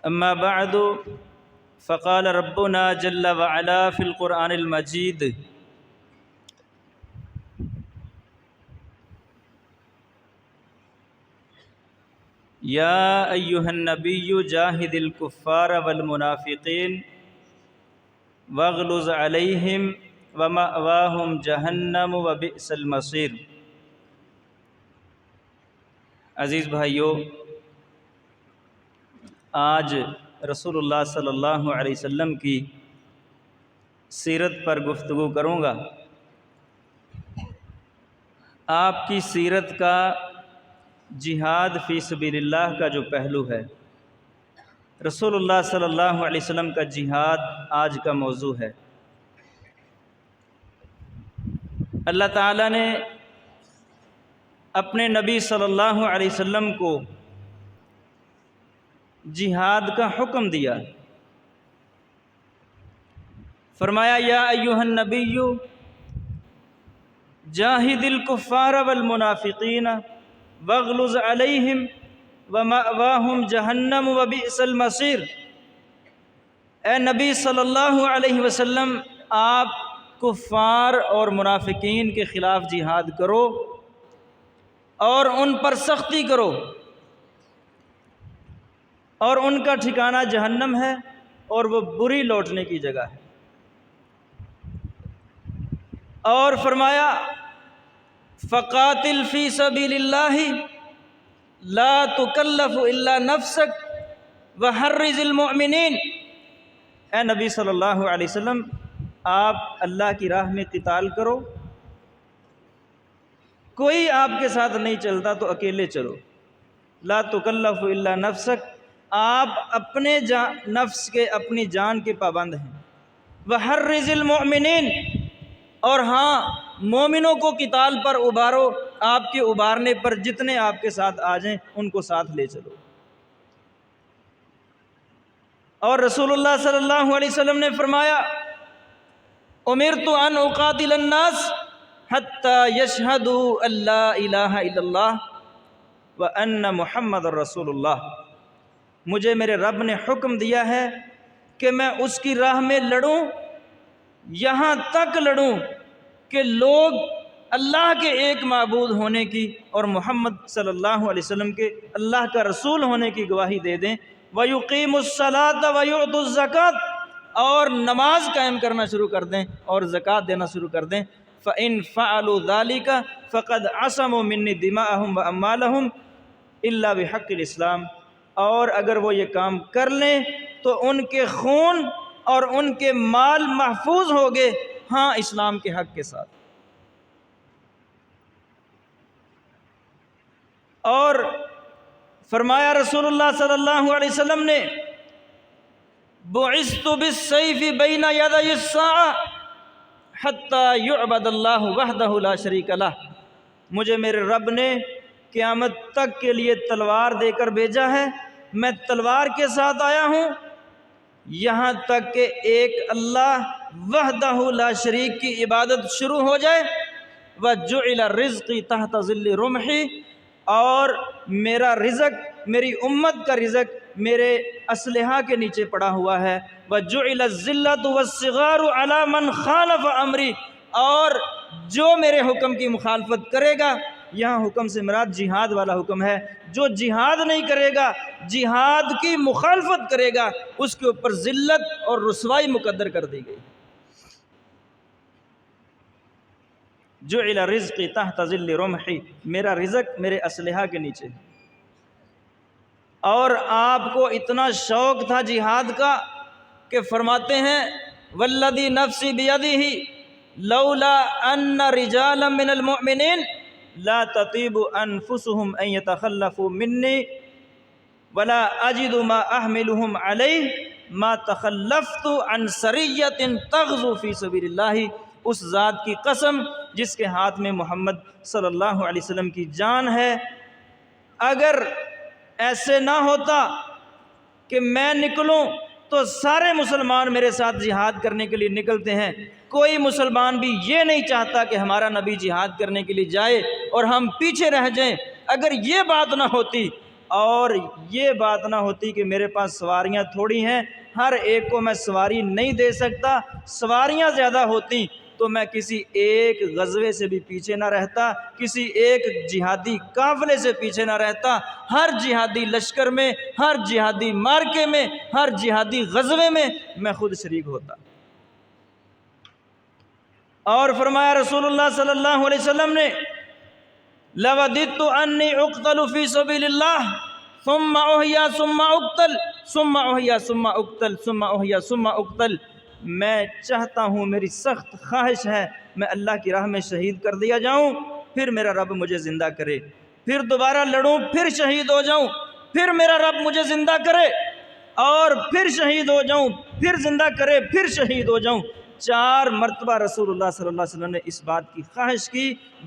اما بعد فقال ربنا جل وعلا في القرآن المجيد يا أيها النبي جاهد الكفار والمنافقين واغلظ عليهم ومأواهم جہنم وبئس المصیر۔ عزیز بھائیو، آج رسول اللہ صلی اللہ علیہ وسلم کی سیرت پر گفتگو کروں گا۔ آپ کی سیرت کا جہاد فی سبیل اللہ کا جو پہلو ہے، رسول اللہ صلی اللہ علیہ وسلم کا جہاد آج کا موضوع ہے۔ اللہ تعالیٰ نے اپنے نبی صلی اللہ علیہ وسلم کو جہاد کا حکم دیا، فرمایا یا ایھا النبی جاہد الکفار والمنافقین واغلظ علیہم ومأواہم جہنم وبئس المصیر۔ اے نبی صلی اللہ علیہ وسلم، آپ کفار اور منافقین کے خلاف جہاد کرو اور ان پر سختی کرو، اور ان کا ٹھکانہ جہنم ہے اور وہ بری لوٹنے کی جگہ ہے۔ اور فرمایا فقاتل فی سبیل اللہ لا تکلف الا نفسک وحرض المؤمنین۔ اے نبی صلی اللہ علیہ وسلم، آپ اللہ کی راہ میں قتال کرو، کوئی آپ کے ساتھ نہیں چلتا تو اکیلے چلو۔ لا تکلف الا نفسک، آپ اپنے نفس کے اپنی جان کے پابند ہیں۔ وحرض المؤمنین، اور ہاں مومنوں کو قتال پر ابھارو، آپ کے ابھارنے پر جتنے آپ کے ساتھ آ جائیں ان کو ساتھ لے چلو۔ اور رسول اللہ صلی اللہ علیہ وسلم نے فرمایا امرت ان اقاتل الناس حتی یشہدوا ان لا الہ الا اللہ وان محمد رسول اللہ۔ مجھے میرے رب نے حکم دیا ہے کہ میں اس کی راہ میں لڑوں، یہاں تک لڑوں کہ لوگ اللہ کے ایک معبود ہونے کی اور محمد صلی اللہ علیہ وسلم کے اللہ کا رسول ہونے کی گواہی دے دیں۔ وَيُقِيمُ الصَّلَاةَ وَيُؤْتُ الزَّكَاةَ، اور نماز قائم کرنا شروع کر دیں اور زکوٰۃ دینا شروع کر دیں۔ فَإِن فَعَلُوا ذَلِكَ فَقَدْ عَصَمُوا مِنِّي دِمَاءَهُمْ وَأَمْوَالَهُمْ إِلَّا بِحَقِّ الْإِسْلَامِ۔ اور اگر وہ یہ کام کر لیں تو ان کے خون اور ان کے مال محفوظ ہوگے، ہاں اسلام کے حق کے ساتھ۔ اور فرمایا رسول اللہ صلی اللہ علیہ وسلم نے بعثت بالسیف بین یدی الساعة حتی یعبد اللہ وحدہ لا شریک لہ۔ مجھے میرے رب نے قیامت تک کے لیے تلوار دے کر بھیجا ہے، میں تلوار کے ساتھ آیا ہوں یہاں تک کہ ایک اللہ وحدہ لا شریک کی عبادت شروع ہو جائے۔ وَجُعِلَ رِزْقِي تَحْتَ ظِلِّ رُمْحِي، اور میرا رزق، میری امت کا رزق میرے اسلحہ کے نیچے پڑا ہوا ہے۔ وَجُعِلَ الذِّلَّةُ وَالصِّغَارُ عَلَى مَنْ خَالَفَ أَمْرِي، اور جو میرے حکم کی مخالفت کرے گا، یہاں حکم سے مراد جہاد والا حکم ہے، جو جہاد نہیں کرے گا، جہاد کی مخالفت کرے گا، اس کے اوپر ذلت اور رسوائی مقدر کر دی گئی۔ جعل رزقی تحت ظل رمحی، میرا رزق میرے اسلحہ کے نیچے۔ اور آپ کو اتنا شوق تھا جہاد کا کہ فرماتے ہیں والذی نفسی بیدہ لولا ان رجالا من المؤمنین لا تطیب انفسهم ان يتخلفوا منی ولا اجد ما احملهم علیہ ما تخلفت عن سریۃ تغزو فی سبیل اللہ۔ اس ذات کی قسم جس کے ہاتھ میں محمد صلی اللہ علیہ وسلم کی جان ہے، اگر ایسے نہ ہوتا کہ میں نکلوں تو سارے مسلمان میرے ساتھ جہاد کرنے کے لیے نکلتے ہیں۔ کوئی مسلمان بھی یہ نہیں چاہتا کہ ہمارا نبی جہاد کرنے کے لیے جائے اور ہم پیچھے رہ جائیں۔ اگر یہ بات نہ ہوتی اور یہ بات نہ ہوتی کہ میرے پاس سواریاں تھوڑی ہیں، ہر ایک کو میں سواری نہیں دے سکتا، سواریاں زیادہ ہوتی تو میں کسی ایک غزوے سے بھی پیچھے نہ رہتا، کسی ایک جہادی قافلے سے پیچھے نہ رہتا، ہر جہادی لشکر میں، ہر جہادی مارکے میں، ہر جہادی غزوے میں خود شریک ہوتا۔ اور فرمایا رسول اللہ صلی اللہ علیہ وسلم نے، لَوَدِدْتُ أَنِّي أُقْتَلُ فِي سَبِيلِ اللَّهِ ثُمَّ أُحْيَا ثُمَّ أُقْتَلْ ثُمَّ أُحْيَا ثُمَّ أُقْتَلْ ثُمَّ أُحْيَا ثُمَّ أُقْتَلْ، میں چاہتا ہوں، میری سخت خواہش ہے، میں اللہ کی راہ میں شہید کر دیا جاؤں، پھر میرا رب مجھے زندہ کرے، پھر دوبارہ لڑوں، پھر شہید ہو جاؤں، پھر میرا رب مجھے زندہ کرے، اور پھر شہید ہو جاؤں، پھر زندہ کرے، پھر شہید ہو جاؤں۔ 4 مرتبہ رسول اللہ صلی اللہ علیہ وسلم نے اس بات کی خواہش کی،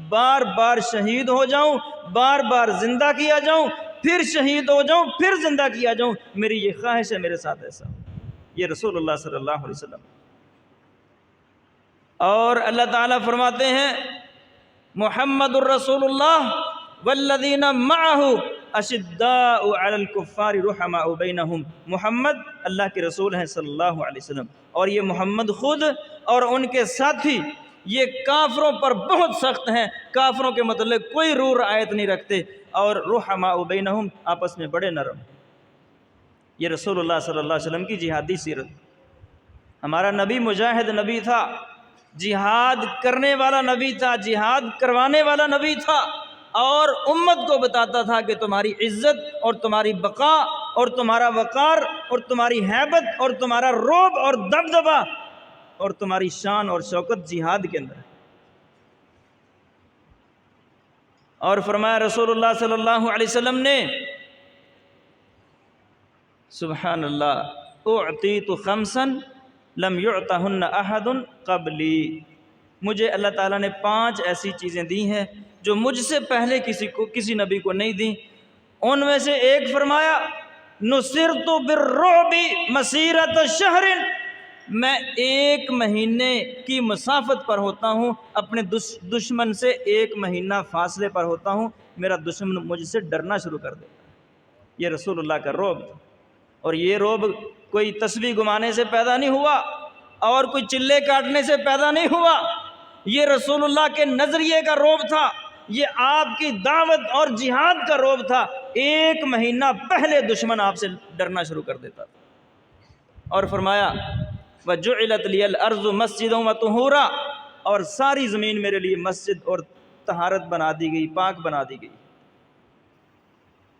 بار بار شہید ہو جاؤں، بار بار زندہ کیا جاؤں، پھر شہید ہو جاؤں، پھر زندہ کیا جاؤں، میری یہ خواہش ہے، میرے ساتھ ایسا ہو۔ یہ رسول اللہ صلی اللہ علیہ وسلم۔ اور اللہ تعالیٰ فرماتے ہیں، محمد الرسول اللہ والذین معہ اشداء علی الکفار رحماء بینہم، محمد اللہ کے رسول ہیں صلی اللہ علیہ وسلم، اور یہ محمد خود اور ان کے ساتھی یہ کافروں پر بہت سخت ہیں، کافروں کے متعلق کوئی رو رعایت نہیں رکھتے، اور رحماء بینہم آپس میں بڑے نرم۔ یہ رسول اللہ صلی اللہ علیہ وسلم کی جہادی سیرت۔ ہمارا نبی مجاہد نبی تھا، جہاد کرنے والا نبی تھا، جہاد کروانے والا نبی تھا، اور امت کو بتاتا تھا کہ تمہاری عزت اور تمہاری بقا اور تمہارا وقار اور تمہاری ہیبت اور تمہارا رعب اور دبدبہ اور تمہاری شان اور شوکت جہاد کے اندر ہے۔ اور فرمایا رسول اللہ صلی اللہ علیہ وسلم نے، سبحان اللہ، اعطیت خمسا لم یعطہن احد قبلی، مجھے اللہ تعالیٰ نے 5 ایسی چیزیں دی ہیں جو مجھ سے پہلے کسی نبی کو نہیں دیں۔ ان میں سے ایک فرمایا، نصرت بالرعب مسیرۃ شہر، میں 1 مہینے کی مسافت پر ہوتا ہوں، اپنے دشمن سے 1 مہینہ فاصلے پر ہوتا ہوں، میرا دشمن مجھ سے ڈرنا شروع کر دیتا ہے۔ یہ رسول اللہ کا رعب، اور یہ رعب کوئی تسبیح گھمانے سے پیدا نہیں ہوا اور کوئی چلے کاٹنے سے پیدا نہیں ہوا، یہ رسول اللہ کے نظریے کا رعب تھا، یہ آپ کی دعوت اور جہاد کا رعب تھا۔ 1 مہینہ پہلے دشمن آپ سے ڈرنا شروع کر دیتا تھا۔ اور فرمایا، وَجُعِلَتْ لِيَ الْأَرْضُ مَسْجِدًا وَطُهُورًا، اور ساری زمین میرے لیے مسجد اور طہارت بنا دی گئی، پاک بنا دی گئی۔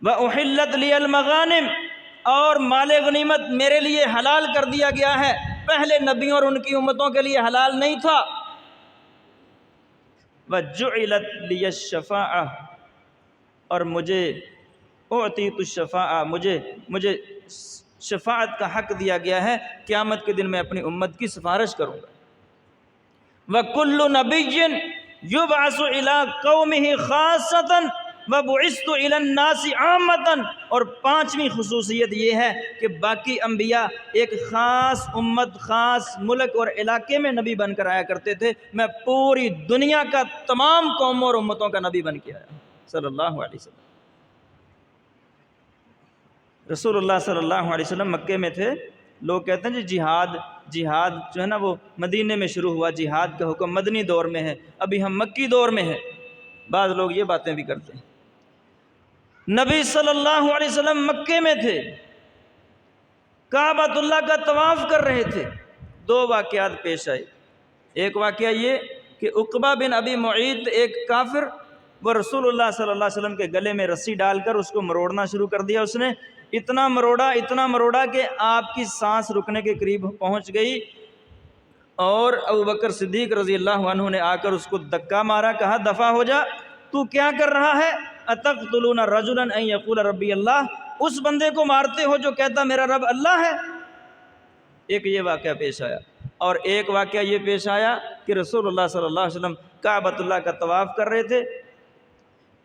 وَأُحِلَّتْ لِيَ الْمَغَانِمُ، اور مال غنیمت میرے لیے حلال کر دیا گیا ہے، پہلے نبیوں اور ان کی امتوں کے لیے حلال نہیں تھا۔ وَجُعِلَتْ لِيَ الشَّفَاعَةُ، اور مجھے اعطیت الشفاعہ، مجھے شفاعت کا حق دیا گیا ہے، قیامت کے دن میں اپنی امت کی سفارش کروں گا۔ وَكُلُّ نَبِيٍّ يُبْعَثُ إِلَىٰ قَوْمِهِ خَاصَّةً وَبُعِثْتُ إِلَى النَّاسِ عَامَّةً، اور 5ویں خصوصیت یہ ہے کہ باقی انبیاء ایک خاص امت، خاص ملک اور علاقے میں نبی بن کر آیا کرتے تھے، میں پوری دنیا کا تمام قوموں اور امتوں کا نبی بن کے آیا صلی اللہ علیہ وسلم۔ رسول اللہ صلی اللہ علیہ وسلم مکے میں تھے، لوگ کہتے ہیں جی جہاد جو ہے نا وہ مدینے میں شروع ہوا، جہاد کا حکم مدنی دور میں ہے، ابھی ہم مکی دور میں ہیں، بعض لوگ یہ باتیں بھی کرتے ہیں۔ نبی صلی اللہ علیہ وسلم مکے میں تھے، کعبۃ اللہ کا طواف کر رہے تھے، 2 واقعات پیش آئے۔ ایک واقعہ یہ کہ عقبہ بن ابی معیط، ایک کافر، وہ رسول اللہ صلی اللہ علیہ وسلم کے گلے میں رسی ڈال کر اس کو مروڑنا شروع کر دیا، اس نے اتنا مروڑا کہ آپ کی سانس رکنے کے قریب پہنچ گئی، اور ابوبکر صدیق رضی اللہ عنہ نے آ کر اس کو دھکا مارا، کہا دفع ہو جا، تو کیا کر رہا ہے؟ اتقتلون رجلا ان یقول ربی اللہ، اس بندے کو مارتے ہو جو کہتا میرا رب اللہ ہے۔ ایک یہ واقعہ پیش آیا، اور ایک واقعہ یہ پیش آیا کہ رسول اللہ صلی اللہ علیہ وسلم کعبۃ اللہ کا طواف کر رہے تھے،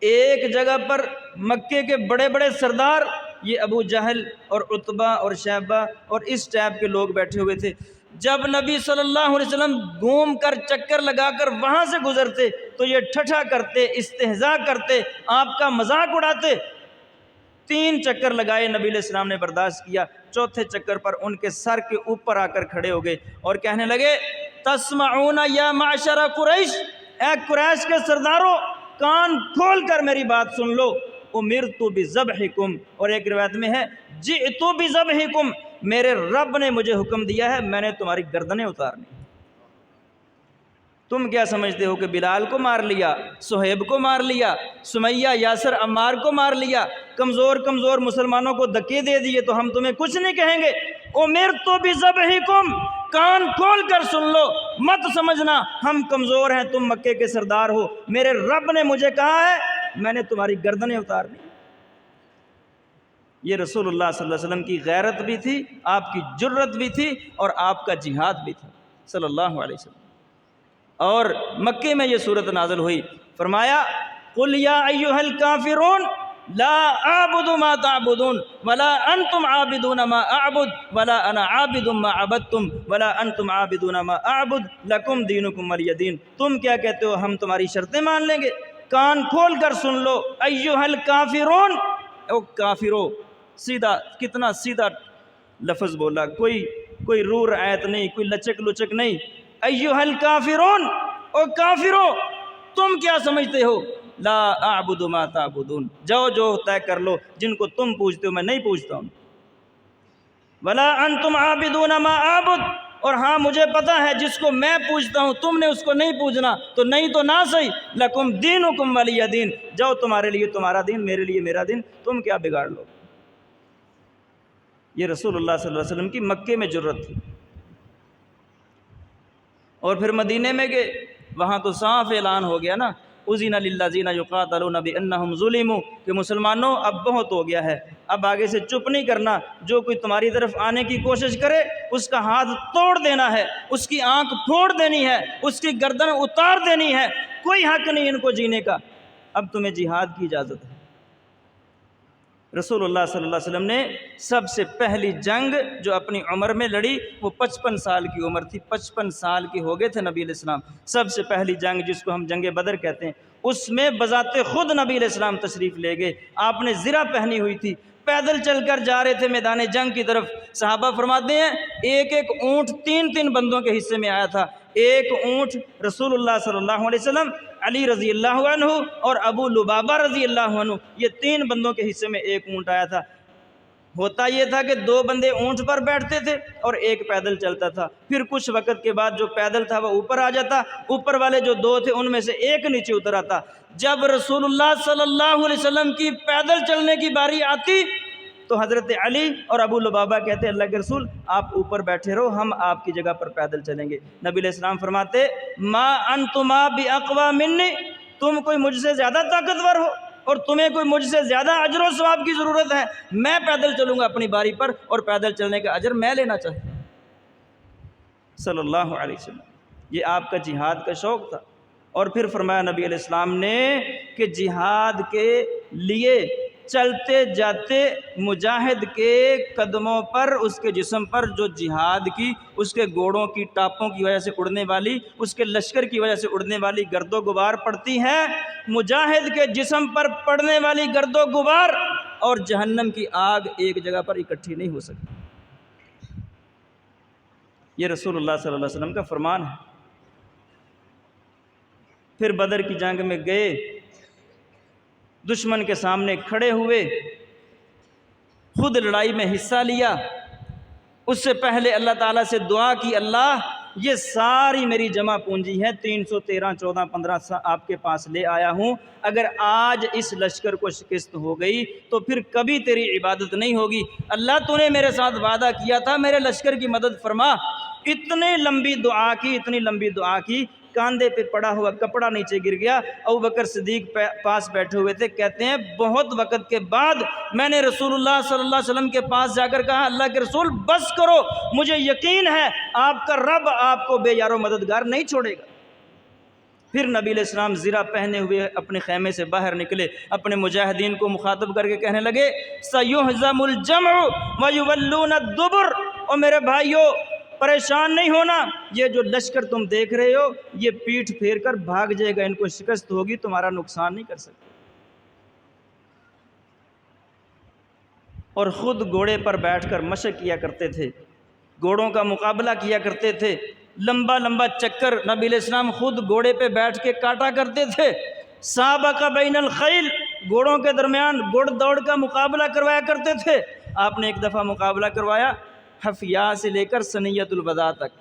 ایک جگہ پر مکے کے بڑے بڑے سردار، یہ ابو جہل اور عتبہ اور شیبہ اور اس ٹائپ کے لوگ بیٹھے ہوئے تھے، جب نبی صلی اللہ علیہ وسلم گھوم کر چکر لگا کر وہاں سے گزرتے تو یہ ٹھٹھا کرتے، استہزاء کرتے، آپ کا مذاق اڑاتے۔ 3 چکر لگائے، نبی علیہ السلام نے برداشت کیا، چوتھے چکر پر ان کے سر کے اوپر آ کر کھڑے ہو گئے اور کہنے لگے تسمعون یا معشر قریش، اے قریش کے سرداروں کان کھول کر میری بات سن لو، امرت بذبحکم، اور ایک روایت میں ہے جئت بذبحکم، میرے رب نے مجھے حکم دیا ہے، میں نے تمہاری گردنیں اتارنی۔ تم کیا سمجھتے ہو کہ بلال کو مار لیا، صہیب کو مار لیا، سمیہ، یاسر، عمار کو مار لیا، کمزور کمزور مسلمانوں کو دھکے دے دیے تو ہم تمہیں کچھ نہیں کہیں گے؟ امرت بذبحکم، کان کھول کر سن لو، مت سمجھنا ہم کمزور ہیں، تم مکے کے سردار ہو، میرے رب نے مجھے کہا ہے میں نے تمہاری گردنیں اتارنی۔ یہ رسول اللہ صلی اللہ علیہ وسلم کی غیرت بھی تھی، آپ کی جرت بھی تھی، اور آپ کا جہاد بھی تھا صلی اللہ علیہ وسلم۔ اور مکے میں یہ صورت نازل ہوئی، فرمایا قل یا ایھا الکافرون لا اعبد ما تعبدون ولا انتم عابدون ما اعبد ولا انا عابد ما عبدتم ولا انتم عابدون ما اعبد لکم دینکم ولی دین۔ تم کیا کہتے ہو، ہم تمہاری شرطیں مان لیں گے؟ کان کھول کر سن لو، ایھا الکافرون، او کافرو، سیدھا، کتنا سیدھا لفظ بولا، کوئی رو رعایت نہیں، کوئی لچک لچک نہیں۔ ایھا الکافرون، او کافرو تم کیا سمجھتے ہو، لا اعبد ما تعبدون، جو طے کر لو، جن کو تم پوجتے ہو میں نہیں پوجتا ہوں، ولا انتم عابدون ما اعبد، اور ہاں مجھے پتا ہے جس کو میں پوجتا ہوں تم نے اس کو نہیں پوجنا، تو نہیں تو نہ صحیح، لکم دینکم ولی دین، جو تمہارے لیے تمہارا دین، میرے لیے میرا دین، تم کیا بگاڑ لو۔ یہ رسول اللہ صلی اللہ علیہ وسلم کی مکے میں جرت تھی۔ اور پھر مدینے میں گئے، وہاں تو صاف اعلان ہو گیا نا، اذن للذین یقاتلون بانہم ظلموا، کہ مسلمانوں اب بہت ہو گیا ہے، اب آگے سے چپ نہیں کرنا، جو کوئی تمہاری طرف آنے کی کوشش کرے اس کا ہاتھ توڑ دینا ہے، اس کی آنکھ پھوڑ دینی ہے، اس کی گردن اتار دینی ہے، کوئی حق نہیں ان کو جینے کا، اب تمہیں جہاد کی اجازت ہے۔ رسول اللہ صلی اللہ علیہ وسلم نے سب سے پہلی جنگ جو اپنی عمر میں لڑی وہ 55 سال کی عمر تھی، 55 سال کے ہو گئے تھے نبی علیہ السلام۔ سب سے پہلی جنگ جس کو ہم جنگ بدر کہتے ہیں، اس میں بذات خود نبی علیہ السلام تشریف لے گئے، آپ نے زرہ پہنی ہوئی تھی، پیدل چل کر جا رہے تھے میدان جنگ کی طرف۔ صحابہ فرماتے ہیں ایک ایک اونٹ 3 بندوں کے حصے میں آیا تھا، ایک اونٹ رسول اللہ صلی اللہ علیہ وسلم، علی رضی اللہ عنہ اور ابو لبابہ رضی اللہ عنہ، یہ 3 بندوں کے حصے میں ایک اونٹ آیا تھا۔ ہوتا یہ تھا کہ 2 بندے اونٹ پر بیٹھتے تھے اور ایک پیدل چلتا تھا، پھر کچھ وقت کے بعد جو پیدل تھا وہ اوپر آ جاتا، اوپر والے جو 2 تھے ان میں سے ایک نیچے اتر آتا۔ جب رسول اللہ صلی اللہ علیہ وسلم کی پیدل چلنے کی باری آتی تو حضرت علی اور ابو لبابہ کہتے اللہ کے رسول آپ اوپر بیٹھے رہو، ہم آپ کی جگہ پر پیدل چلیں گے۔ نبی علیہ السلام فرماتے ما انتما باقوی منی، تم کوئی مجھ سے زیادہ طاقتور ہو اور تمہیں کوئی مجھ سے زیادہ اجر و ثواب کی ضرورت ہے؟ میں پیدل چلوں گا اپنی باری پر اور پیدل چلنے کا اجر میں لینا چاہتا ہوں۔ صلی اللہ علیہ وسلم، یہ آپ کا جہاد کا شوق تھا۔ اور پھر فرمایا نبی علیہ السلام نے کہ جہاد کے لیے چلتے جاتے مجاہد کے قدموں پر، اس کے جسم پر جو جہاد کی، اس کے گھوڑوں کی ٹاپوں کی وجہ سے اڑنے والی، اس کے لشکر کی وجہ سے اڑنے والی گرد و غبار پڑتی ہے، مجاہد کے جسم پر پڑنے والی گرد و غبار اور جہنم کی آگ ایک جگہ پر اکٹھی نہیں ہو سکتی۔ یہ رسول اللہ صلی اللہ علیہ وسلم کا فرمان ہے۔ پھر بدر کی جنگ میں گئے، دشمن کے سامنے کھڑے ہوئے، خود لڑائی میں حصہ لیا، اس سے پہلے اللہ تعالیٰ سے دعا کی اللہ یہ ساری میری جمع پونجی ہے، 313 14 15 آپ کے پاس لے آیا ہوں، اگر آج اس لشکر کو شکست ہو گئی تو پھر کبھی تیری عبادت نہیں ہوگی، اللہ تو نے میرے ساتھ وعدہ کیا تھا میرے لشکر کی مدد فرما۔ اتنی لمبی دعا کی، کاندھے پہ پڑا ہوا کپڑا نیچے گر گیا۔ ابوبکر صدیق پاس بیٹھے ہوئے تھے، کہتے ہیں بہت وقت کے بعد میں نے رسول اللہ صلی اللہ علیہ وسلم کے پاس جا کر کہا اللہ کے رسول بس کرو، مجھے یقین ہے آپ کا رب آپ کو بے یار و مددگار نہیں چھوڑے گا۔ پھر نبی علیہ السلام زرہ پہنے ہوئے اپنے خیمے سے باہر نکلے، اپنے مجاہدین کو مخاطب کر کے کہنے لگے سَيُهْزَمُ الْجَمْعُ وَيُوَلُّونَ الدُّبُرَ، اور میرے بھائیو پریشان نہیں ہونا، یہ جو لشکر تم دیکھ رہے ہو یہ پیٹھ پھیر کر بھاگ جائے گا، ان کو شکست ہوگی، تمہارا نقصان نہیں کر سکتے۔ اور خود گھوڑے پر بیٹھ کر مشق کیا کرتے تھے، گھوڑوں کا مقابلہ کیا کرتے تھے، لمبا لمبا چکر نبی علیہ السلام خود گھوڑے پہ بیٹھ کے کاٹا کرتے تھے۔ سابق بین الخیل، گھوڑوں کے درمیان گھڑ دوڑ کا مقابلہ کروایا کرتے تھے۔ آپ نے ایک دفعہ مقابلہ کروایا حفیاء سے لے کر ثنیۃ الوداع تک،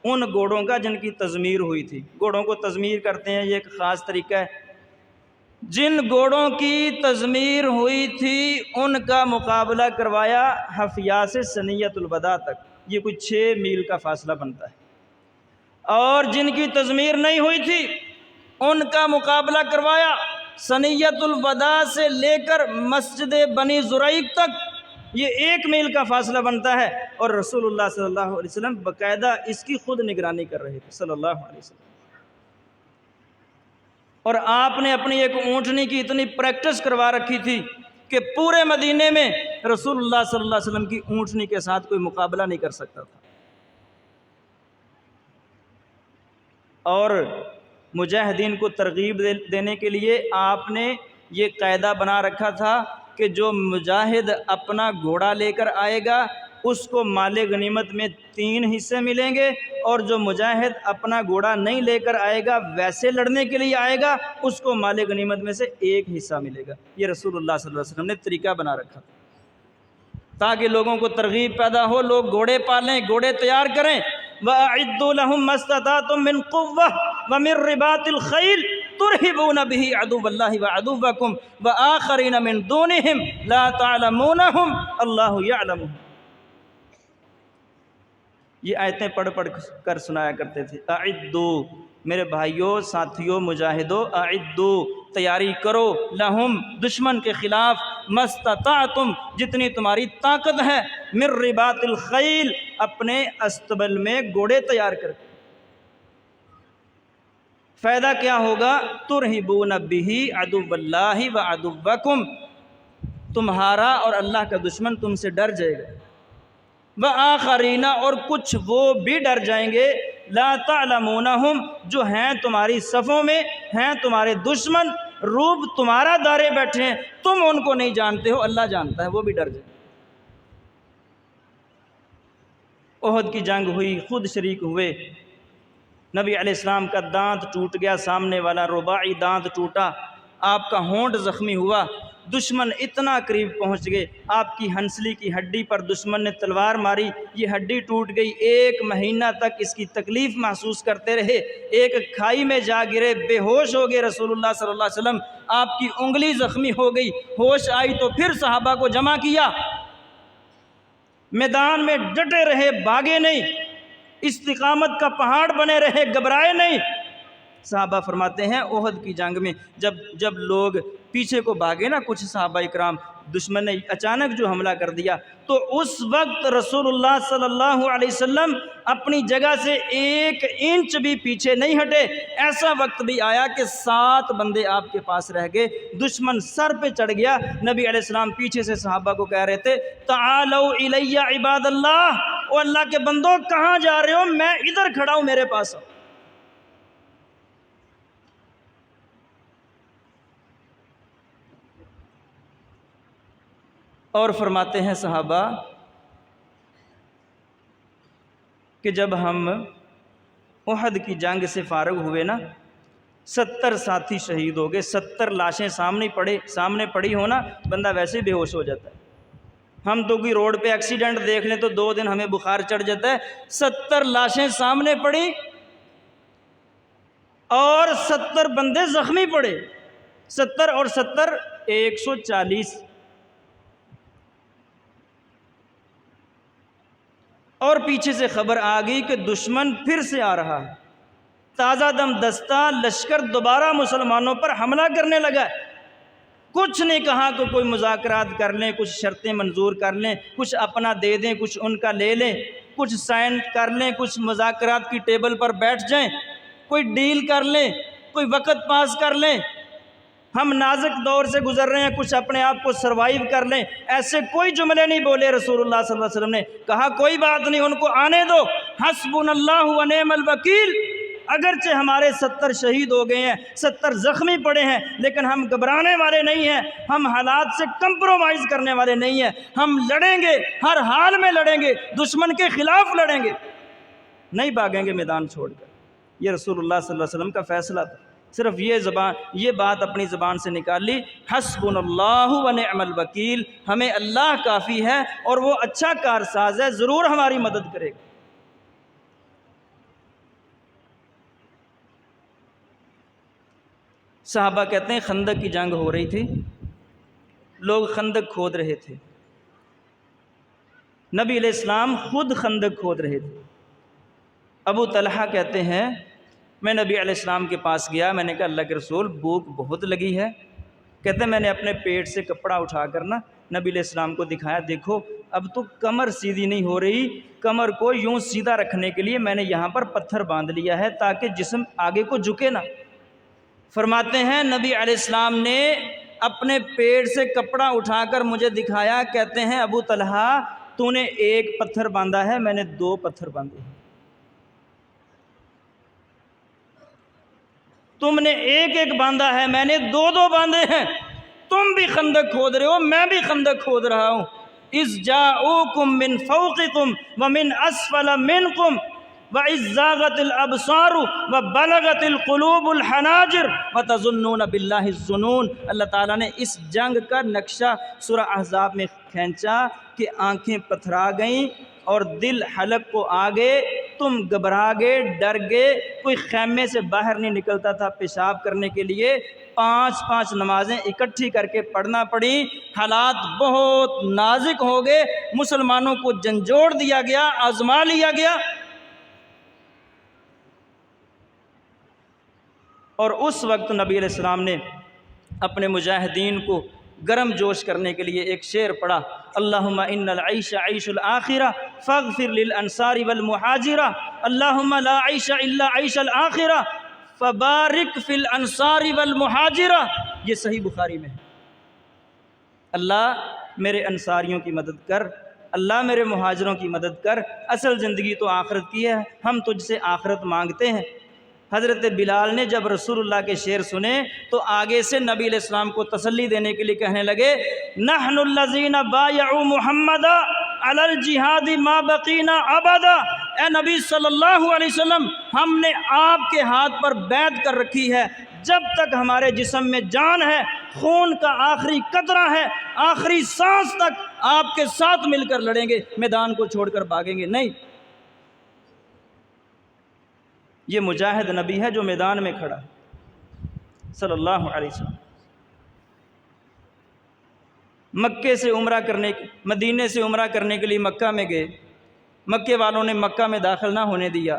ان گھوڑوں کا جن کی تزمیر ہوئی تھی۔ گھوڑوں کو تزمیر کرتے ہیں، یہ ایک خاص طریقہ ہے۔ جن گھوڑوں کی تزمیر ہوئی تھی ان کا مقابلہ کروایا حفیاء سے ثنیۃ الوداع تک، یہ کوئی 6 میل کا فاصلہ بنتا ہے۔ اور جن کی تزمیر نہیں ہوئی تھی ان کا مقابلہ کروایا ثنیۃ الوداع سے لے کر مسجد بنی زریق تک، یہ 1 میل کا فاصلہ بنتا ہے۔ اور رسول اللہ صلی اللہ علیہ وسلم باقاعدہ اس کی خود نگرانی کر رہے تھے صلی اللہ علیہ وسلم۔ اور آپ نے اپنی ایک اونٹنی کی اتنی پریکٹس کروا رکھی تھی کہ پورے مدینے میں رسول اللہ صلی اللہ علیہ وسلم کی اونٹنی کے ساتھ کوئی مقابلہ نہیں کر سکتا تھا۔ اور مجاہدین کو ترغیب دینے کے لیے آپ نے یہ قاعدہ بنا رکھا تھا کہ جو مجاہد اپنا گھوڑا لے کر آئے گا اس کو مال غنیمت میں 3 حصے ملیں گے، اور جو مجاہد اپنا گھوڑا نہیں لے کر آئے گا ویسے لڑنے کے لیے آئے گا اس کو مال غنیمت میں سے 1 حصہ ملے گا۔ یہ رسول اللہ صلی اللہ علیہ وسلم نے طریقہ بنا رکھا تاکہ لوگوں کو ترغیب پیدا ہو، لوگ گھوڑے پالیں، گھوڑے تیار کریں۔ وَأَعِدُّوا لَهُم مَّا اسْتَطَعْتُم مِّن قُوَّةٍ وَمِن رِّبَاطِ الْخَيْلِ تُرْهِبُونَ بِهِ عَدُوَّ اللَّهِ وَعَدُوَّكُمْ وَآخَرِينَ مِن دُونِهِمْ لَا تَعْلَمُونَهُمْ اللَّهُ يَعْلَمُهُمْ۔ یہ آیتیں پڑھ پڑھ کر سنایا کرتے تھے۔ اعدو، میرے بھائیوں، ساتھیوں، مجاہدوں، اعدو، تیاری کرو، لہم، دشمن کے خلاف، مستطاعتم، جتنی تمہاری طاقت ہے، من رباط الخیل، اپنے استبل میں گھوڑے تیار کر کے۔ فائدہ کیا ہوگا؟ ترہبون بہ عدو اللہ وعدوکم، تمہارا اور اللہ کا دشمن تم سے ڈر جائے گا۔ وآخرین، اور کچھ وہ بھی ڈر جائیں گے، لا تعلمونہم، جو ہیں تمہاری صفوں میں، ہیں تمہارے دشمن، روب تمہارا دارے بیٹھے ہیں، تم ان کو نہیں جانتے ہو، اللہ جانتا ہے، وہ بھی ڈر جائیں۔ احد کی جنگ ہوئی، خود شریک ہوئے، نبی علیہ السلام کا دانت ٹوٹ گیا، سامنے والا رباعی دانت ٹوٹا، آپ کا ہونٹ زخمی ہوا، دشمن اتنا قریب پہنچ گئے، آپ کی ہنسلی کی ہڈی پر دشمن نے تلوار ماری، یہ ہڈی ٹوٹ گئی، 1 مہینہ تک اس کی تکلیف محسوس کرتے رہے، ایک کھائی میں جا گرے، بے ہوش ہو گئے رسول اللہ صلی اللہ علیہ وسلم، آپ کی انگلی زخمی ہو گئی، ہوش آئی تو پھر صحابہ کو جمع کیا، میدان میں ڈٹے رہے، بھاگے نہیں، استقامت کا پہاڑ بنے رہے، گھبرائے نہیں۔ صحابہ فرماتے ہیں احد کی جنگ میں جب لوگ پیچھے کو بھاگے نا، کچھ صحابہ اکرام، دشمن نے اچانک جو حملہ کر دیا، تو اس وقت رسول اللہ صلی اللہ علیہ وسلم اپنی جگہ سے 1 انچ بھی پیچھے نہیں ہٹے۔ ایسا وقت بھی آیا کہ 7 بندے آپ کے پاس رہ گئے، دشمن سر پہ چڑھ گیا، نبی علیہ السلام پیچھے سے صحابہ کو کہہ رہے تھے، تعالوا الی عباد اللہ، او اللہ کے بندوں کہاں جا رہے ہو؟ میں ادھر کھڑا ہوں، میرے پاس آؤ۔ اور فرماتے ہیں صحابہ کہ جب ہم احد کی جنگ سے فارغ ہوئے نا، 70 ساتھی شہید ہو گئے، 70 لاشیں سامنے پڑی ہونا، بندہ ویسے بے ہوش ہو جاتا ہے۔ ہم تو کوئی روڈ پہ ایکسیڈنٹ دیکھ لیں تو 2 دن ہمیں بخار چڑھ جاتا ہے، 70 لاشیں سامنے پڑی اور 70 بندے زخمی پڑے، 70 اور 70 140، اور پیچھے سے خبر آ گئی کہ دشمن پھر سے آ رہا ہے، تازہ دم دستہ لشکر دوبارہ مسلمانوں پر حملہ کرنے لگا ہے۔ کچھ نہیں کہا کہ کوئی مذاکرات کر لیں، کچھ شرطیں منظور کر لیں، کچھ اپنا دے دیں، کچھ ان کا لے لیں، کچھ سائن کر لیں، کچھ مذاکرات کی ٹیبل پر بیٹھ جائیں، کوئی ڈیل کر لیں، کوئی وقت پاس کر لیں، ہم نازک دور سے گزر رہے ہیں، کچھ اپنے آپ کو سروائیو کر لیں، ایسے کوئی جملے نہیں بولے رسول اللہ صلی اللہ علیہ وسلم نے۔ کہا کوئی بات نہیں، ان کو آنے دو، حسبنا اللہ و نعم الوکیل، اگرچہ ہمارے 70 شہید ہو گئے ہیں، 70 زخمی پڑے ہیں، لیکن ہم گھبرانے والے نہیں ہیں، ہم حالات سے کمپرومائز کرنے والے نہیں ہیں، ہم لڑیں گے، ہر حال میں لڑیں گے، دشمن کے خلاف لڑیں گے، نہیں بھاگیں گے میدان چھوڑ کر۔ یہ رسول اللہ صلی اللہ علیہ وسلم کا فیصلہ تھا۔ صرف یہ بات اپنی زبان سے نکال لی، حسبنا اللہ و نعم الوکیل، ہمیں اللہ کافی ہے اور وہ اچھا کارساز ہے، ضرور ہماری مدد کرے گا۔ صحابہ کہتے ہیں خندق کی جنگ ہو رہی تھی، لوگ خندق کھود رہے تھے، نبی علیہ السلام خود خندق کھود رہے تھے۔ ابو طلحہ کہتے ہیں میں نبی علیہ السلام کے پاس گیا، میں نے کہا اللہ کے رسول بھوک بہت لگی ہے۔ کہتے ہیں میں نے اپنے پیٹ سے کپڑا اٹھا کر نبی علیہ السلام کو دکھایا، دیکھو اب تو کمر سیدھی نہیں ہو رہی، کمر کو یوں سیدھا رکھنے کے لیے میں نے یہاں پر پتھر باندھ لیا ہے تاکہ جسم آگے کو جھکے نہ۔ فرماتے ہیں نبی علیہ السلام نے اپنے پیٹ سے کپڑا اٹھا کر مجھے دکھایا، کہتے ہیں ابو طلحہ تو نے ایک پتھر باندھا ہے، میں نے 2 پتھر باندھے ہیں، تم نے ایک باندھا ہے، میں نے 2 باندھے ہیں، تم بھی خندق کھود رہے ہو، میں بھی خندق کھود رہا ہوں۔ اذ جاؤکم من فوقکم ومن اسفل منکم وَإِذْ زَاغَتِ الْأَبْصَارُ وَبَلَغَتِ الْقُلُوبُ الْحَنَاجِرَ وَتَظُنُّونَ بِاللَّهِ الظُّنُونَ۔ اللہ تعالیٰ نے اس جنگ کا نقشہ سورہ احزاب میں کھینچا کہ آنکھیں پتھرا گئیں اور دل حلق کو آگے، تم گھبرا گئے، ڈر گئے، کوئی خیمے سے باہر نہیں نکلتا تھا پیشاب کرنے کے لیے، 5 نمازیں اکٹھی کر کے پڑھنا پڑی، حالات بہت نازک ہو گئے، مسلمانوں کو جھنجھوڑ دیا گیا، آزما لیا گیا۔ اور اس وقت نبی علیہ السلام نے اپنے مجاہدین کو گرم جوش کرنے کے لیے ایک شعر پڑھا، اللہم ان العیش عیش الآخرہ فاغفر للانصار والمہاجرہ، اللہم لا عیش الا عیش الآخرہ فبارک فی الانصار والمہاجرہ۔ یہ صحیح بخاری میں ہے، اللہ میرے انصاریوں کی مدد کر، اللہ میرے مہاجروں کی مدد کر، اصل زندگی تو آخرت کی ہے، ہم تجھ سے آخرت مانگتے ہیں۔ حضرت بلال نے جب رسول اللہ کے شعر سنے تو آگے سے نبی علیہ السلام کو تسلی دینے کے لیے کہنے لگے، نحن الذین بایعوا محمدا علی الجہاد ما بقینا ابدا۔ اے نبی صلی اللہ علیہ وسلم، ہم نے آپ کے ہاتھ پر بیعت کر رکھی ہے، جب تک ہمارے جسم میں جان ہے، خون کا آخری قطرہ ہے، آخری سانس تک آپ کے ساتھ مل کر لڑیں گے، میدان کو چھوڑ کر بھاگیں گے نہیں۔ یہ مجاہد نبی ہے جو میدان میں کھڑا ہے صلی اللہ علیہ وسلم۔ مکے سے عمرہ کرنے، مدینے سے عمرہ کرنے کے لیے مکہ میں گئے، مکے والوں نے مکہ میں داخل نہ ہونے دیا،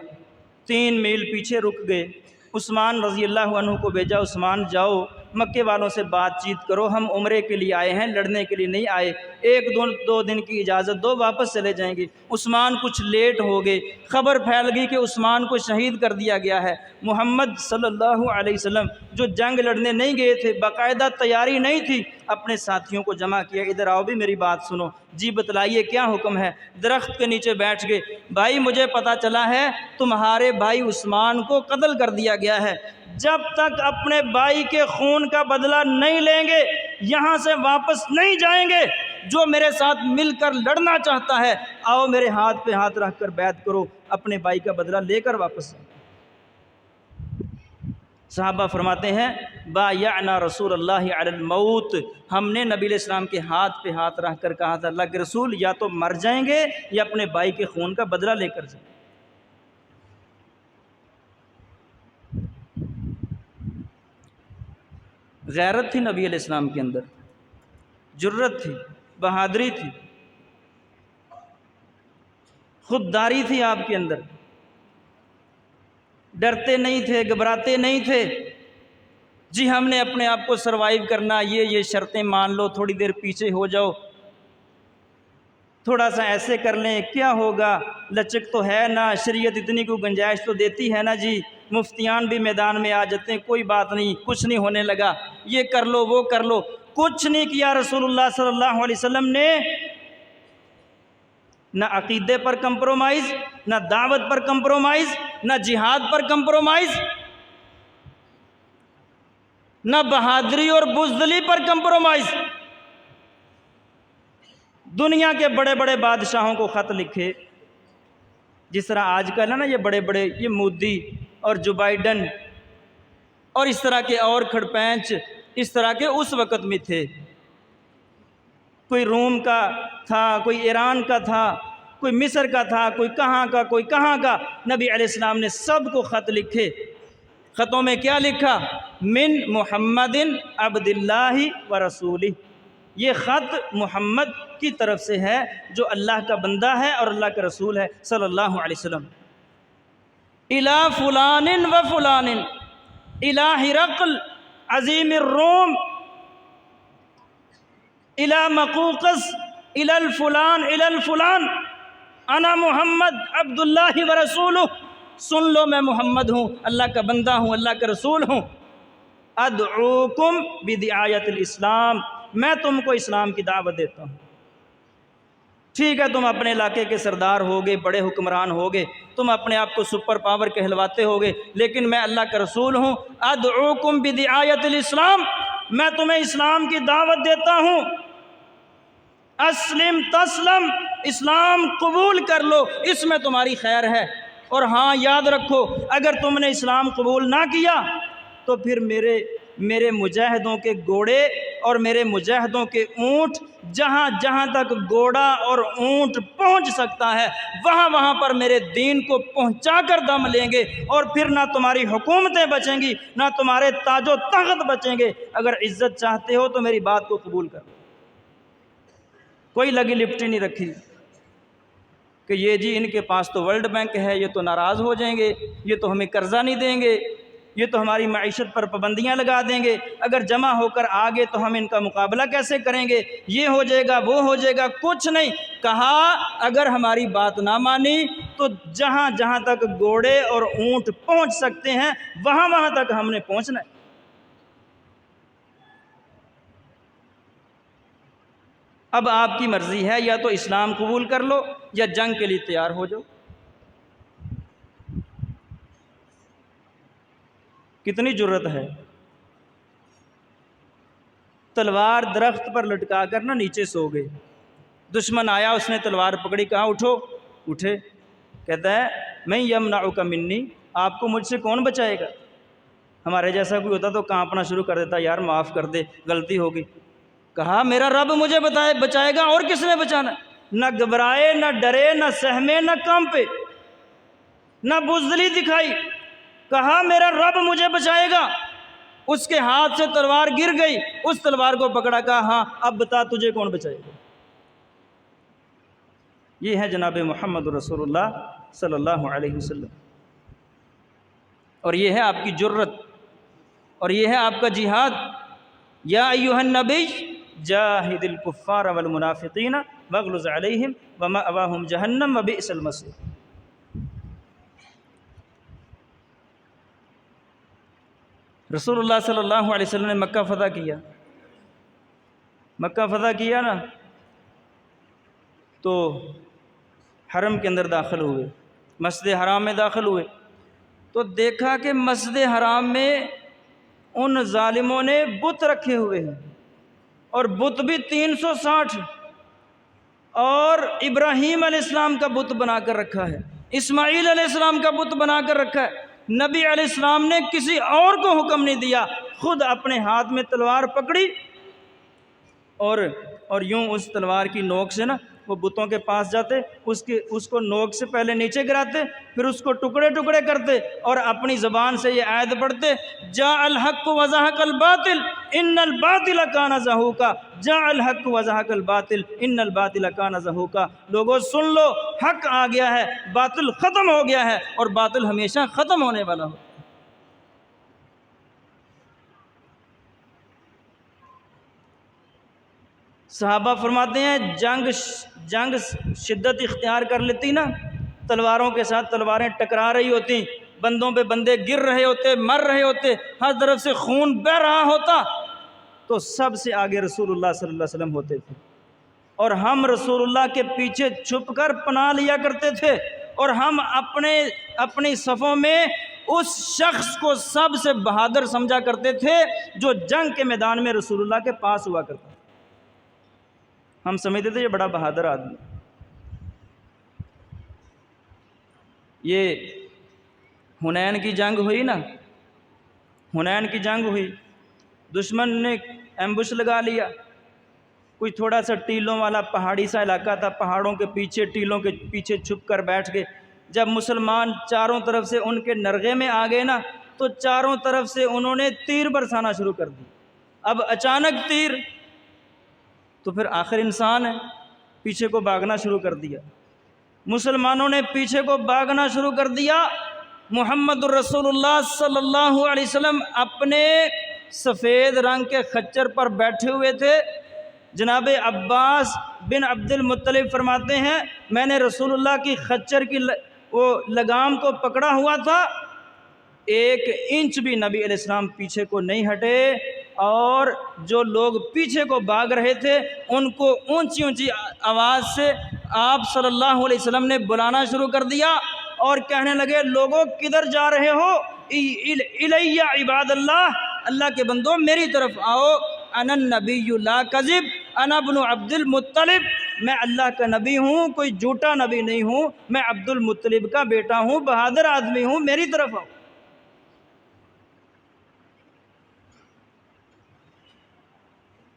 3 میل پیچھے رک گئے، عثمان رضی اللہ عنہ کو بھیجا، عثمان جاؤ مکے والوں سے بات چیت کرو، ہم عمرے کے لیے آئے ہیں، لڑنے کے لیے نہیں آئے، 1-2 دن کی اجازت دو، واپس چلے جائیں گے۔ عثمان کچھ لیٹ ہو گئے، خبر پھیل گئی کہ عثمان کو شہید کر دیا گیا ہے۔ محمد صلی اللہ علیہ وسلم جو جنگ لڑنے نہیں گئے تھے، باقاعدہ تیاری نہیں تھی، اپنے ساتھیوں کو جمع کیا، ادھر آؤ بھی میری بات سنو، جی بتلائیے کیا حکم ہے۔ درخت کے نیچے بیٹھ گئے، بھائی مجھے پتا چلا ہے تمہارے بھائی عثمان کو قتل کر دیا گیا ہے، جب تک اپنے بھائی کے خون کا بدلہ نہیں لیں گے یہاں سے واپس نہیں جائیں گے، جو میرے ساتھ مل کر لڑنا چاہتا ہے آؤ میرے ہاتھ پہ ہاتھ رکھ کر بیعت کرو، اپنے بھائی کا بدلہ لے کر واپس جائیں۔ صحابہ فرماتے ہیں بایعنا رسول اللہ علی الموت، ہم نے نبی علیہ السلام کے ہاتھ پہ ہاتھ رکھ کر کہا تھا اللہ کے رسول یا تو مر جائیں گے یا اپنے بھائی کے خون کا بدلہ لے کر جائیں۔ غیرت تھی نبی علیہ السلام کے اندر، جرت تھی، بہادری تھی، خودداری تھی آپ کے اندر، ڈرتے نہیں تھے، گھبراتے نہیں تھے، جی ہم نے اپنے آپ کو سروائیو کرنا، یہ شرطیں مان لو، تھوڑی دیر پیچھے ہو جاؤ، تھوڑا سا ایسے کر لیں کیا ہوگا، لچک تو ہے نا، شریعت اتنی کو گنجائش تو دیتی ہے نا جی، مفتیان بھی میدان میں آ جاتے ہیں، کوئی بات نہیں، کچھ نہیں ہونے لگا، یہ کر لو وہ کر لو، کچھ نہیں کیا رسول اللہ صلی اللہ علیہ وسلم نے۔ نہ عقیدے پر کمپرومائز، نہ دعوت پر کمپرومائز، نہ جہاد پر کمپرومائز، نہ بہادری اور بزدلی پر کمپرومائز۔ دنیا کے بڑے بڑے بادشاہوں کو خط لکھے، جس طرح آج کل ہے نا یہ بڑے بڑے یہ مودی اور جو بائیڈن اور اس طرح کے اور کھڑپینچ اس طرح کے اس وقت میں تھے، کوئی روم کا تھا، کوئی ایران کا تھا، کوئی مصر کا تھا، کوئی کہاں کا، کوئی کہاں کا۔ نبی علیہ السلام نے سب کو خط لکھے۔ خطوں میں کیا لکھا؟ من محمد عبد اللہ و رسولہ، یہ خط محمد کی طرف سے ہے جو اللہ کا بندہ ہے اور اللہ کا رسول ہے صلی اللہ علیہ وسلم۔ الی فلان و فلان، الی ہرقل عظیم الروم، الی مقوقس، الی الفلان، الی الفلان، انا محمد عبد اللہ و رسولہ، سن لو میں محمد ہوں، اللہ کا بندہ ہوں، اللہ کا رسول ہوں۔ ادعوکم بدعایت الاسلام، میں تم کو اسلام کی دعوت دیتا ہوں۔ ٹھیک ہے، تم اپنے علاقے کے سردار ہوگے، بڑے حکمران ہوگے، تم اپنے آپ کو سپر پاور کہلواتے ہوگے، لیکن میں اللہ کا رسول ہوں۔ ادعوکم بدعایت الاسلام، میں تمہیں اسلام کی دعوت دیتا ہوں۔ اسلم تسلم، اسلام قبول کر لو، اس میں تمہاری خیر ہے۔ اور ہاں یاد رکھو، اگر تم نے اسلام قبول نہ کیا تو پھر میرے مجاہدوں کے گھوڑے اور میرے مجاہدوں کے اونٹ جہاں جہاں تک گھوڑا اور اونٹ پہنچ سکتا ہے وہاں پر میرے دین کو پہنچا کر دم لیں گے، اور پھر نہ تمہاری حکومتیں بچیں گی، نہ تمہارے تاج و تخت بچیں گے۔ اگر عزت چاہتے ہو تو میری بات کو قبول کرو۔ کوئی لگی لپٹی نہیں رکھی کہ یہ جی ان کے پاس تو ورلڈ بینک ہے، یہ تو ناراض ہو جائیں گے، یہ تو ہمیں قرضہ نہیں دیں گے، یہ تو ہماری معیشت پر پابندیاں لگا دیں گے، اگر جمع ہو کر آگے تو ہم ان کا مقابلہ کیسے کریں گے، یہ ہو جائے گا، وہ ہو جائے گا۔ کچھ نہیں کہا، اگر ہماری بات نہ مانی تو جہاں جہاں تک گھوڑے اور اونٹ پہنچ سکتے ہیں وہاں تک ہم نے پہنچنا ہے۔ اب آپ کی مرضی ہے، یا تو اسلام قبول کر لو یا جنگ کے لیے تیار ہو جاؤ۔ کتنی جرت ہے، تلوار درخت پر لٹکا کر نہ نیچے سو گئے، دشمن آیا، اس نے تلوار پکڑی، کہا اٹھو، اٹھے، کہتا ہے میں یمنعک منی، آپ کو مجھ سے کون بچائے گا۔ ہمارے جیسا کوئی ہوتا تو کانپنا شروع کر دیتا، یار معاف کر دے، غلطی ہوگی۔ کہا میرا رب مجھے بچائے گا، اور کس نے بچانا؟ نہ گھبرائے، نہ ڈرے، نہ سہمے، نہ کانپے، نہ بزدلی دکھائی، کہا میرا رب مجھے بچائے گا۔ اس کے ہاتھ سے تلوار گر گئی، اس تلوار کو پکڑا، کہا ہاں اب بتا تجھے کون بچائے گا۔ یہ ہے جناب محمد رسول اللہ صلی اللہ علیہ وسلم، اور یہ ہے آپ کی جرت، اور یہ ہے آپ کا جہاد۔ یا ایھا النبی جاہد الکفار والمنافقین واغلظ علیہم ومأواہم جہنم وبئس المصیر۔ رسول اللہ صلی اللہ علیہ وسلم نے مکہ فتح کیا، مکہ فتح کیا نا، تو حرم کے اندر داخل ہوئے، مسجد حرام میں داخل ہوئے، تو دیکھا کہ مسجد حرام میں ان ظالموں نے بت رکھے ہوئے ہیں، اور بت بھی 360، اور ابراہیم علیہ السلام کا بت بنا کر رکھا ہے، اسماعیل علیہ السلام کا بت بنا کر رکھا ہے۔ نبی علیہ السلام نے کسی اور کو حکم نہیں دیا، خود اپنے ہاتھ میں تلوار پکڑی، اور یوں اس تلوار کی نوک سے نا وہ بتوں کے پاس جاتے، اس کو نوک سے پہلے نیچے گراتے، پھر اس کو ٹکڑے ٹکڑے کرتے، اور اپنی زبان سے یہ آیت پڑھتے، جاء الحق وزہق الباطل ان الباطل کان زہوقا، جاء الحق وزہق الباطل ان الباطل کان زہوقا۔ لوگوں سن لو، حق آ گیا ہے، باطل ختم ہو گیا ہے، اور باطل ہمیشہ ختم ہونے والا ہو۔ صحابہ فرماتے ہیں جنگ شدت اختیار کر لیتی نا، تلواروں کے ساتھ تلواریں ٹکرا رہی ہوتی، بندوں پہ بندے گر رہے ہوتے، مر رہے ہوتے، ہر طرف سے خون بہہ رہا ہوتا، تو سب سے آگے رسول اللہ صلی اللہ علیہ وسلم ہوتے تھے۔ اور ہم رسول اللہ کے پیچھے چھپ کر پناہ لیا کرتے تھے، اور ہم اپنی صفوں میں اس شخص کو سب سے بہادر سمجھا کرتے تھے جو جنگ کے میدان میں رسول اللہ کے پاس ہوا کرتا تھا۔ ہم سمجھتے تھے یہ بڑا بہادر آدمی۔ یہ حنین کی جنگ ہوئی نا، حنین کی جنگ ہوئی، دشمن نے ایمبوش لگا لیا، کوئی تھوڑا سا ٹیلوں والا پہاڑی سا علاقہ تھا، پہاڑوں کے پیچھے ٹیلوں کے پیچھے چھپ کر بیٹھ گئے۔ جب مسلمان چاروں طرف سے ان کے نرغے میں آ گئے نا، تو چاروں طرف سے انہوں نے تیر برسانا شروع کر دی۔ اب اچانک تیر، تو پھر آخر انسان ہے، پیچھے کو بھاگنا شروع کر دیا۔ مسلمانوں نے پیچھے کو بھاگنا شروع کر دیا۔ محمد الرسول اللہ صلی اللہ علیہ وسلم اپنے سفید رنگ کے خچر پر بیٹھے ہوئے تھے۔ جناب عباس بن عبد المطلب فرماتے ہیں میں نے رسول اللہ کی خچر کی وہ لگام کو پکڑا ہوا تھا، 1 انچ بھی نبی علیہ السلام پیچھے کو نہیں ہٹے، اور جو لوگ پیچھے کو بھاگ رہے تھے ان کو اونچی اونچی آواز سے آپ صلی اللہ علیہ وسلم نے بلانا شروع کر دیا اور کہنے لگے لوگوں کدھر جا رہے ہو؟ الیہ عباد اللہ، اللہ کے بندوں میری طرف آؤ، انا النبی لا کذب انا ابن عبد المطلب، میں اللہ کا نبی ہوں، کوئی جھوٹا نبی نہیں ہوں، میں عبد المطلب کا بیٹا ہوں، بہادر آدمی ہوں، میری طرف آؤ۔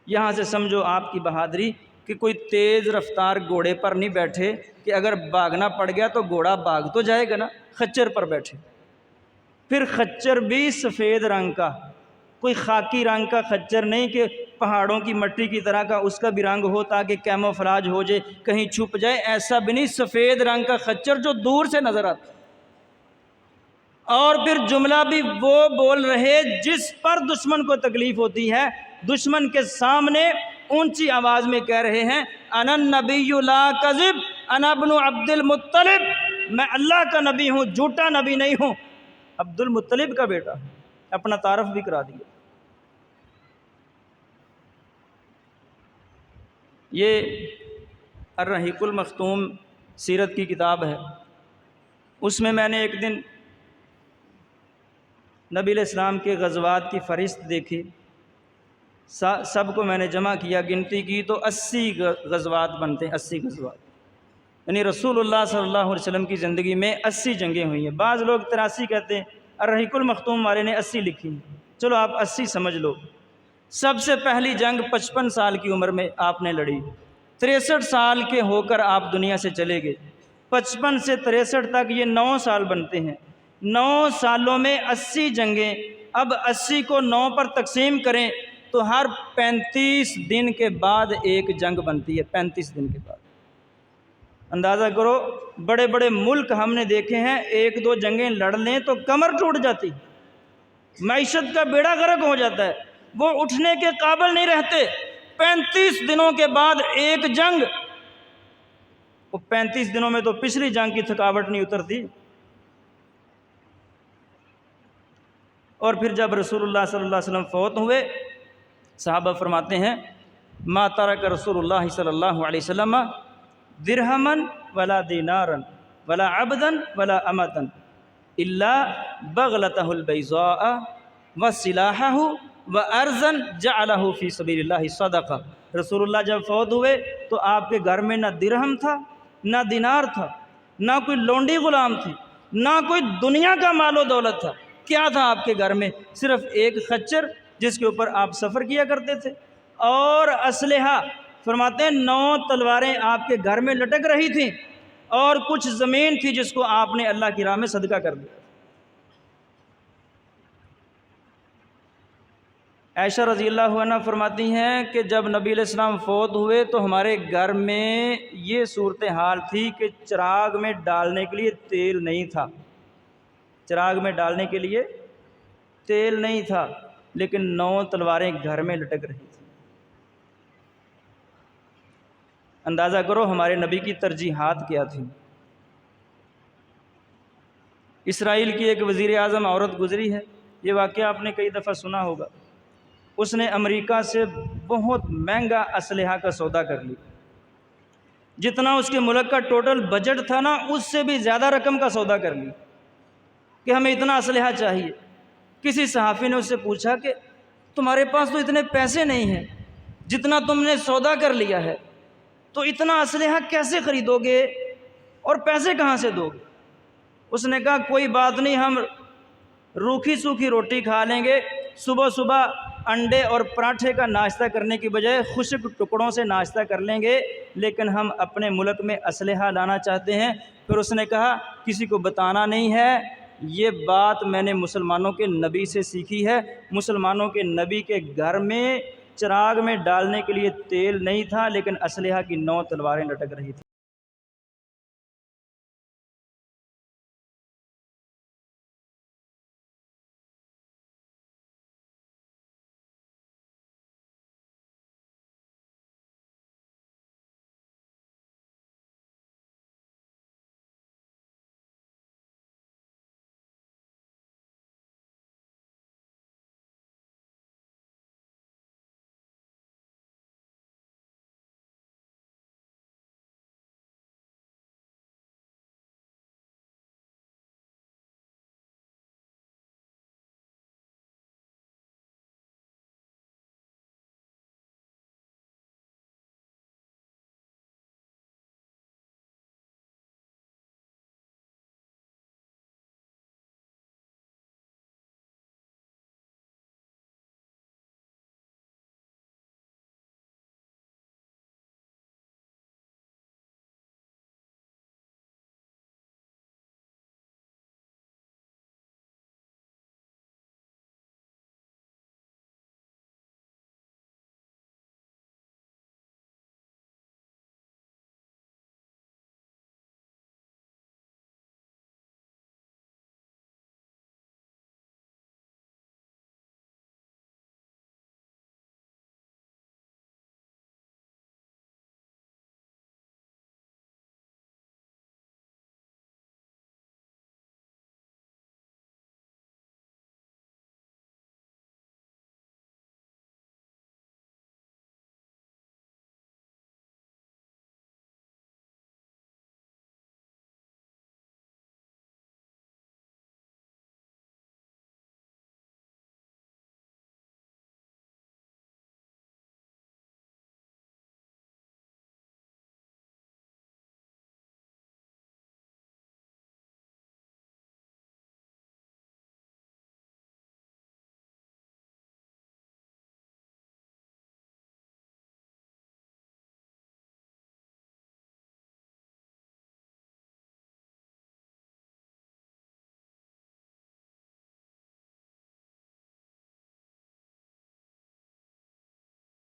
یہاں سے سمجھو آپ کی بہادری کہ کوئی تیز رفتار گھوڑے پر نہیں بیٹھے کہ اگر بھاگنا پڑ گیا تو گھوڑا بھاگ تو جائے گا نا، خچر پر بیٹھے، پھر خچر بھی سفید رنگ کا، کوئی خاکی رنگ کا خچر نہیں کہ پہاڑوں کی مٹی کی طرح کا اس کا بھی رنگ ہو تاکہ کیموفلاج ہو جائے، کہیں چھپ جائے، ایسا بھی نہیں، سفید رنگ کا خچر جو دور سے نظر آتا۔ اور پھر جملہ بھی وہ بول رہے جس پر دشمن کو تکلیف ہوتی ہے، دشمن کے سامنے اونچی آواز میں کہہ رہے ہیں انا النبی لا کذب انا ابن عبد المطلب، میں اللہ کا نبی ہوں، جھوٹا نبی نہیں ہوں، عبد المطلب کا بیٹا، اپنا تعارف بھی کرا دیا۔ یہ الرحیق المختوم سیرت کی کتاب ہے، اس میں نے ایک دن نبی علیہ السلام کے غزوات کی فہرست دیکھی، سب کو میں نے جمع کیا، گنتی کی تو 80 غزوات بنتے ہیں، 80 غزوات، یعنی رسول اللہ صلی اللہ علیہ وسلم کی زندگی میں 80 جنگیں ہوئی ہیں۔ بعض لوگ 83 کہتے ہیں، الرحیق المختوم والے نے 80 لکھی ہیں، چلو آپ 80 سمجھ لو۔ سب سے پہلی جنگ 55 سال کی عمر میں آپ نے لڑی، 63 سال کے ہو کر آپ دنیا سے چلے گئے، 55 سے 63 تک یہ 9 سال بنتے ہیں، 9 سالوں میں 80 جنگیں، اب 80 کو 9 پر تقسیم کریں تو ہر 35 دن کے بعد ایک جنگ بنتی ہے، 35 دن کے بعد۔ اندازہ کرو، بڑے بڑے ملک ہم نے دیکھے ہیں 1-2 جنگیں لڑ لیں تو کمر ٹوٹ جاتی، معیشت کا بیڑا غرق ہو جاتا ہے، وہ اٹھنے کے قابل نہیں رہتے۔ 35 دنوں کے بعد ایک جنگ، وہ 35 دنوں میں تو پچھلی جنگ کی تھکاوٹ نہیں اترتی۔ اور پھر جب رسول اللہ صلی اللہ علیہ وسلم فوت ہوئے، صحابہ فرماتے ہیں ما ترک رسول اللہ صلی اللہ علیہ وسلم درہما ولا دینارا ولا عبدا ولا امتا الا بغلتہ البیضاء وسلاحہ وارضا جعلہ فی سبیل اللہ صدقہ۔ رسول اللہ جب فوت ہوئے تو آپ کے گھر میں نہ درہم تھا، نہ دینار تھا، نہ کوئی لونڈی غلام تھی، نہ کوئی دنیا کا مال و دولت تھا۔ کیا تھا آپ کے گھر میں؟ صرف ایک خچر جس کے اوپر آپ سفر کیا کرتے تھے، اور اسلحہ، فرماتے ہیں 9 تلواریں آپ کے گھر میں لٹک رہی تھیں، اور کچھ زمین تھی جس کو آپ نے اللہ کی راہ میں صدقہ کر دیا۔ عائشہ رضی اللہ عنہ فرماتی ہیں کہ جب نبی علیہ السلام فوت ہوئے تو ہمارے گھر میں یہ صورتحال تھی کہ چراغ میں ڈالنے کے لیے تیل نہیں تھا، چراغ میں ڈالنے کے لیے تیل نہیں تھا، لیکن 9 تلواریں گھر میں لٹک رہی تھیں۔ اندازہ کرو ہمارے نبی کی ترجیحات کیا تھیں۔ اسرائیل کی ایک وزیر اعظم عورت گزری ہے، یہ واقعہ آپ نے کئی دفعہ سنا ہوگا، اس نے امریکہ سے بہت مہنگا اسلحہ کا سودا کر لیا، جتنا اس کے ملک کا ٹوٹل بجٹ تھا نا، اس سے بھی زیادہ رقم کا سودا کر لی کہ ہمیں اتنا اسلحہ چاہیے۔ کسی صحافی نے اس سے پوچھا کہ تمہارے پاس تو اتنے پیسے نہیں ہیں، جتنا تم نے سودا کر لیا ہے، تو اتنا اسلحہ کیسے خریدو گے اور پیسے کہاں سے دو گے؟ اس نے کہا کوئی بات نہیں، ہم روکھی سوکھی روٹی کھا لیں گے، صبح صبح انڈے اور پراٹھے کا ناشتہ کرنے کی بجائے خشک ٹکڑوں سے ناشتہ کر لیں گے، لیکن ہم اپنے ملک میں اسلحہ لانا چاہتے ہیں۔ پھر اس نے کہا کسی کو بتانا نہیں ہے، یہ بات میں نے مسلمانوں کے نبی سے سیکھی ہے۔ مسلمانوں کے نبی کے گھر میں چراغ میں ڈالنے کے لیے تیل نہیں تھا، لیکن اسلحہ کی 9 تلواریں لٹک رہی تھیں۔